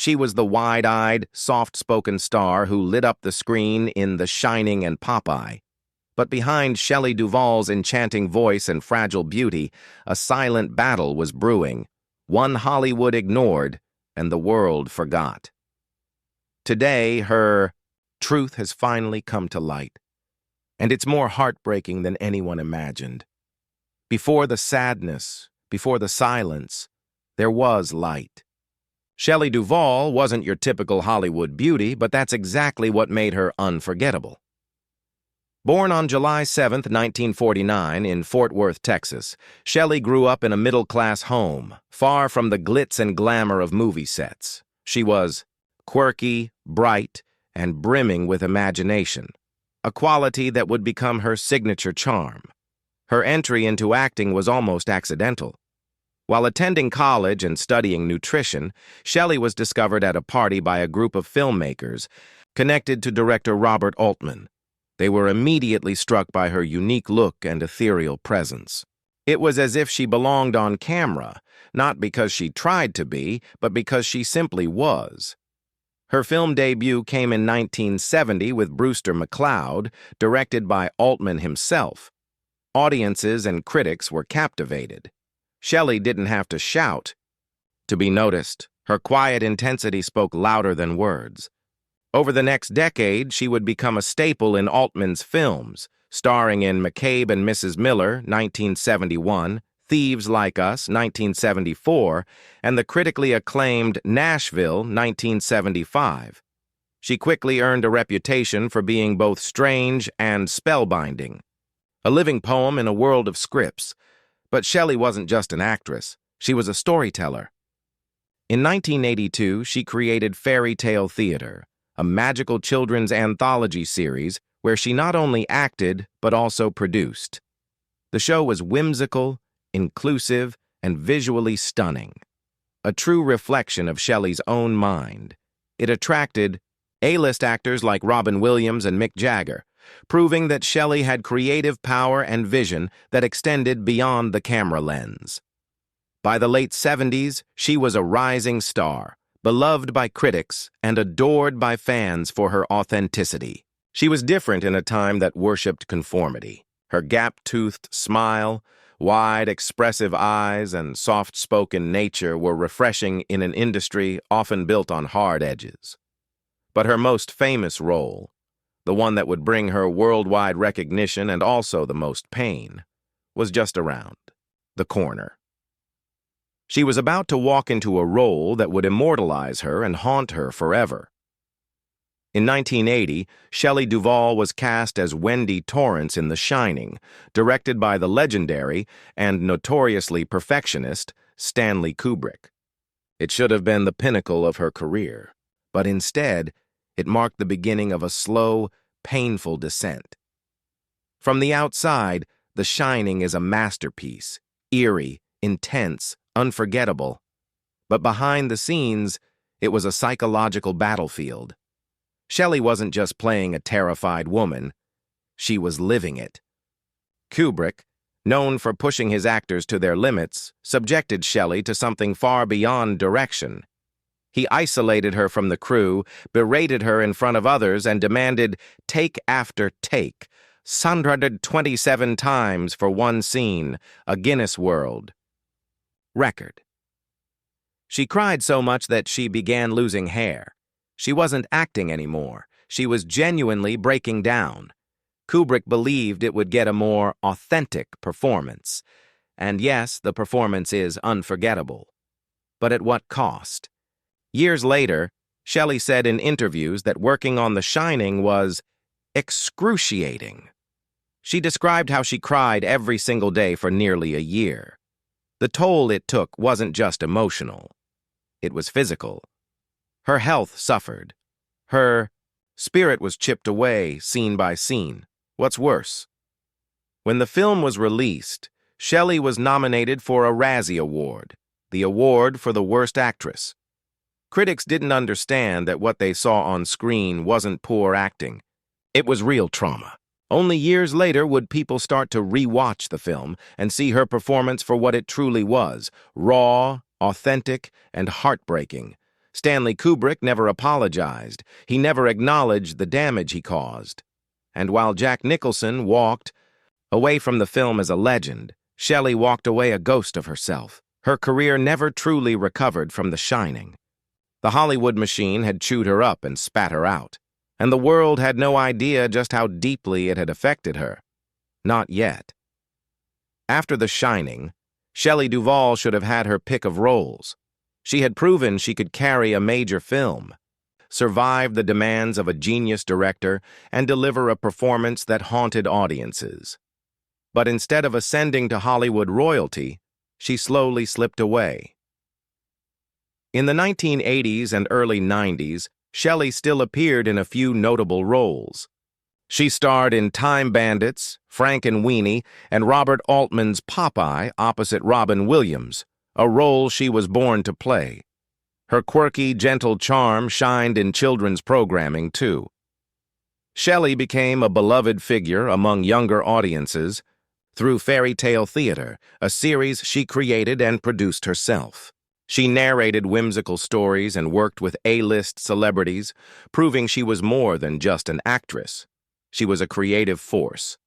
She was the wide-eyed, soft-spoken star who lit up the screen in The Shining and Popeye. But behind Shelley Duvall's enchanting voice and fragile beauty, a silent battle was brewing, one Hollywood ignored and the world forgot. Today, her truth has finally come to light, and it's more heartbreaking than anyone imagined. Before the sadness, before the silence, there was light. Shelley Duvall wasn't your typical Hollywood beauty, but that's exactly what made her unforgettable. Born on July 7, 1949, in Fort Worth, Texas, Shelley grew up in a middle-class home, far from the glitz and glamour of movie sets. She was quirky, bright, and brimming with imagination, a quality that would become her signature charm. Her entry into acting was almost accidental. While attending college and studying nutrition, Shelley was discovered at a party by a group of filmmakers connected to director Robert Altman. They were immediately struck by her unique look and ethereal presence. It was as if she belonged on camera, not because she tried to be, but because she simply was. Her film debut came in 1970 with Brewster McCloud, directed by Altman himself. Audiences and critics were captivated. Shelley didn't have to shout to be noticed. Her quiet intensity spoke louder than words. Over the next decade, she would become a staple in Altman's films, starring in McCabe and Mrs. Miller, 1971, Thieves Like Us, 1974, and the critically acclaimed Nashville, 1975. She quickly earned a reputation for being both strange and spellbinding, a living poem in a world of scripts. But Shelley wasn't just an actress, she was a storyteller. In 1982, she created Fairy Tale Theater, a magical children's anthology series where she not only acted but also produced. The show was whimsical, inclusive, and visually stunning, a true reflection of Shelley's own mind. It attracted A-list actors like Robin Williams and Mick Jagger, proving that Shelley had creative power and vision that extended beyond the camera lens. By the late 70s, she was a rising star, beloved by critics and adored by fans for her authenticity. She was different in a time that worshipped conformity. Her gap-toothed smile, wide, expressive eyes, and soft-spoken nature were refreshing in an industry often built on hard edges. But her most famous role, the one that would bring her worldwide recognition and also the most pain, was just around the corner. She was about to walk into a role that would immortalize her and haunt her forever. In 1980, Shelley Duvall was cast as Wendy Torrance in The Shining, directed by the legendary and notoriously perfectionist Stanley Kubrick. It should have been the pinnacle of her career, but instead, it marked the beginning of a slow, painful descent. From the outside, The Shining is a masterpiece, eerie, intense, unforgettable. But behind the scenes, it was a psychological battlefield. Shelley wasn't just playing a terrified woman, she was living it. Kubrick, known for pushing his actors to their limits, subjected Shelley to something far beyond direction. He isolated her from the crew, berated her in front of others, and demanded take after take, 127 times for one scene, a Guinness World record. She cried so much that she began losing hair. She wasn't acting anymore. She was genuinely breaking down. Kubrick believed it would get a more authentic performance. And yes, the performance is unforgettable. But at what cost? Years later, Shelley said in interviews that working on The Shining was excruciating. She described how she cried every single day for nearly a year. The toll it took wasn't just emotional. It was physical. Her health suffered. Her spirit was chipped away scene by scene. What's worse? When the film was released, Shelley was nominated for a Razzie Award, the award for the worst actress. Critics didn't understand that what they saw on screen wasn't poor acting. It was real trauma. Only years later would people start to re-watch the film and see her performance for what it truly was, raw, authentic, and heartbreaking, Stanley Kubrick never apologized. He never acknowledged the damage he caused. And while Jack Nicholson walked away from the film as a legend, Shelley walked away a ghost of herself. Her career never truly recovered from The Shining. The Hollywood machine had chewed her up and spat her out, and the world had no idea just how deeply it had affected her. Not yet. After The Shining, Shelley Duvall should have had her pick of roles. She had proven she could carry a major film, survive the demands of a genius director, and deliver a performance that haunted audiences. But instead of ascending to Hollywood royalty, she slowly slipped away. In the 1980s and early 90s, Shelley still appeared in a few notable roles. She starred in Time Bandits, Frankenweenie, and Robert Altman's Popeye opposite Robin Williams, a role she was born to play. Her quirky, gentle charm shined in children's programming, too. Shelley became a beloved figure among younger audiences through Fairy Tale Theater, a series she created and produced herself. She narrated whimsical stories and worked with A-list celebrities, proving she was more than just an actress. She was a creative force.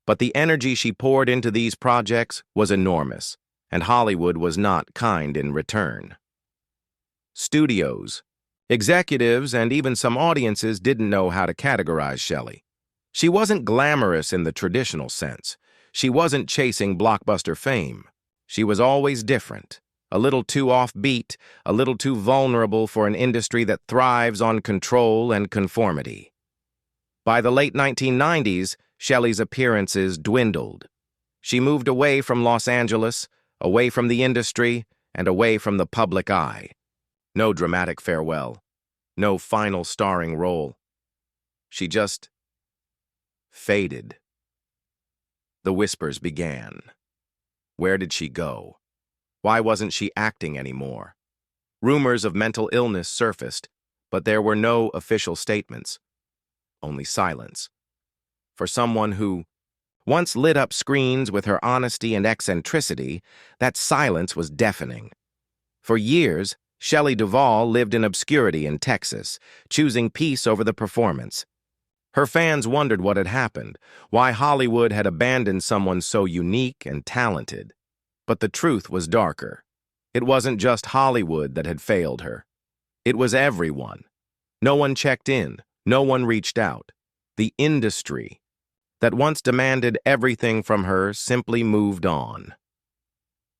But the energy she poured into these projects was enormous, and Hollywood was not kind in return. Studios, executives, and even some audiences didn't know how to categorize Shelley. She wasn't glamorous in the traditional sense. She wasn't chasing blockbuster fame. She was always different, a little too offbeat, a little too vulnerable for an industry that thrives on control and conformity. By the late 1990s, Shelley's appearances dwindled. She moved away from Los Angeles, away from the industry, and away from the public eye. No dramatic farewell, no final starring role. She just faded. The whispers began. Where did she go? Why wasn't she acting anymore? Rumors of mental illness surfaced, but there were no official statements. Only silence. For someone who once lit up screens with her honesty and eccentricity, that silence was deafening. For years, Shelley Duvall lived in obscurity in Texas, choosing peace over the performance. Her fans wondered what had happened, why Hollywood had abandoned someone so unique and talented. But the truth was darker. It wasn't just Hollywood that had failed her. It was everyone. No one checked in. No one reached out. The industry, that once demanded everything from her, simply moved on.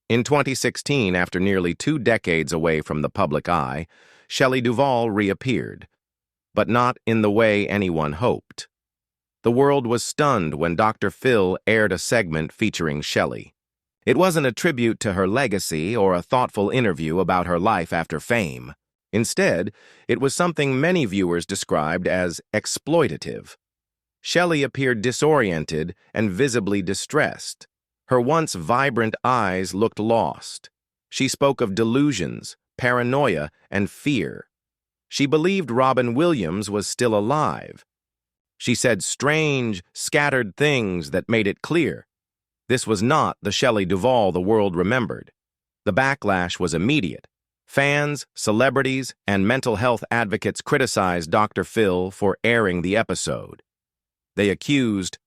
In 2016, after nearly 2 decades away from the public eye, Shelley Duvall reappeared, but not in the way anyone hoped. The world was stunned when Dr. Phil aired a segment featuring Shelley. It wasn't a tribute to her legacy or a thoughtful interview about her life after fame. Instead, it was something many viewers described as exploitative. Shelley appeared disoriented and visibly distressed. Her once vibrant eyes looked lost. She spoke of delusions, paranoia, and fear. She believed Robin Williams was still alive. She said strange, scattered things that made it clear this was not the Shelley Duvall the world remembered. The backlash was immediate. Fans, celebrities, and mental health advocates criticized Dr. Phil for airing the episode. They accused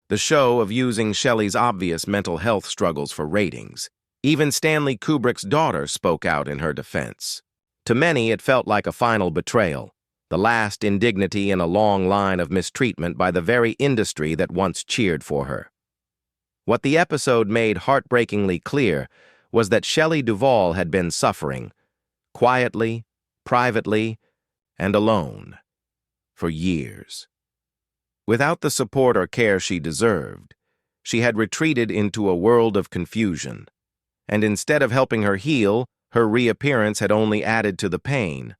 the show of using Shelley's obvious mental health struggles for ratings. Even Stanley Kubrick's daughter spoke out in her defense. To many, it felt like a final betrayal, the last indignity in a long line of mistreatment by the very industry that once cheered for her. What the episode made heartbreakingly clear was that Shelley Duvall had been suffering, quietly, privately, and alone, for years. Without the support or care she deserved, she had retreated into a world of confusion, and instead of helping her heal, her reappearance had only added to the pain.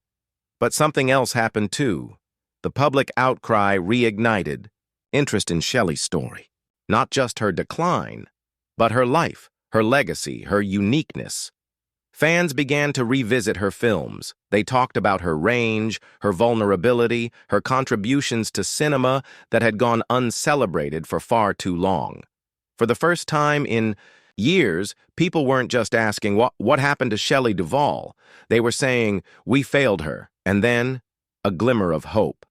But something else happened too. The public outcry reignited interest in Shelley's story. Not just her decline, but her life, her legacy, her uniqueness. Fans began to revisit her films. They talked about her range, her vulnerability, her contributions to cinema that had gone uncelebrated for far too long. For the first time in Years, people weren't just asking, what happened to Shelley Duvall? They were saying, we failed her, and then a glimmer of hope.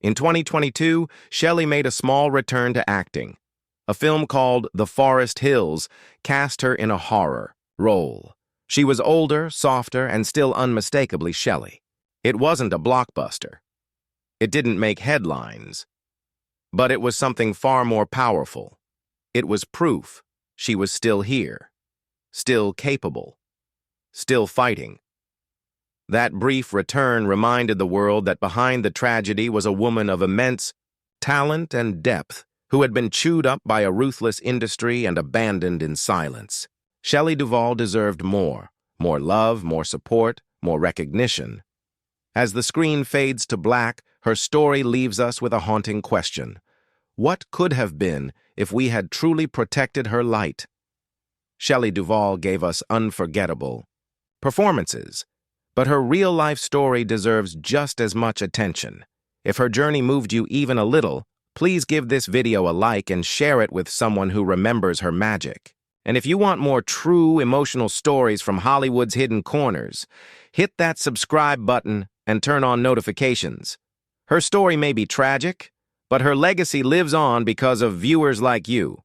In 2022, Shelley made a small return to acting. A film called The Forest Hills cast her in a horror role. She was older, softer, and still unmistakably Shelley. It wasn't a blockbuster. It didn't make headlines. But it was something far more powerful. It was proof she was still here, still capable, still fighting. That brief return reminded the world that behind the tragedy was a woman of immense talent and depth who had been chewed up by a ruthless industry and abandoned in silence. Shelley Duvall deserved more love, more support, more recognition. As the screen fades to black, her story leaves us with a haunting question. What could have been if we had truly protected her light? Shelley Duvall gave us unforgettable performances, but her real-life story deserves just as much attention. If her journey moved you even a little, please give this video a like and share it with someone who remembers her magic. And if you want more true emotional stories from Hollywood's hidden corners, hit that subscribe button and turn on notifications. Her story may be tragic, but her legacy lives on because of viewers like you.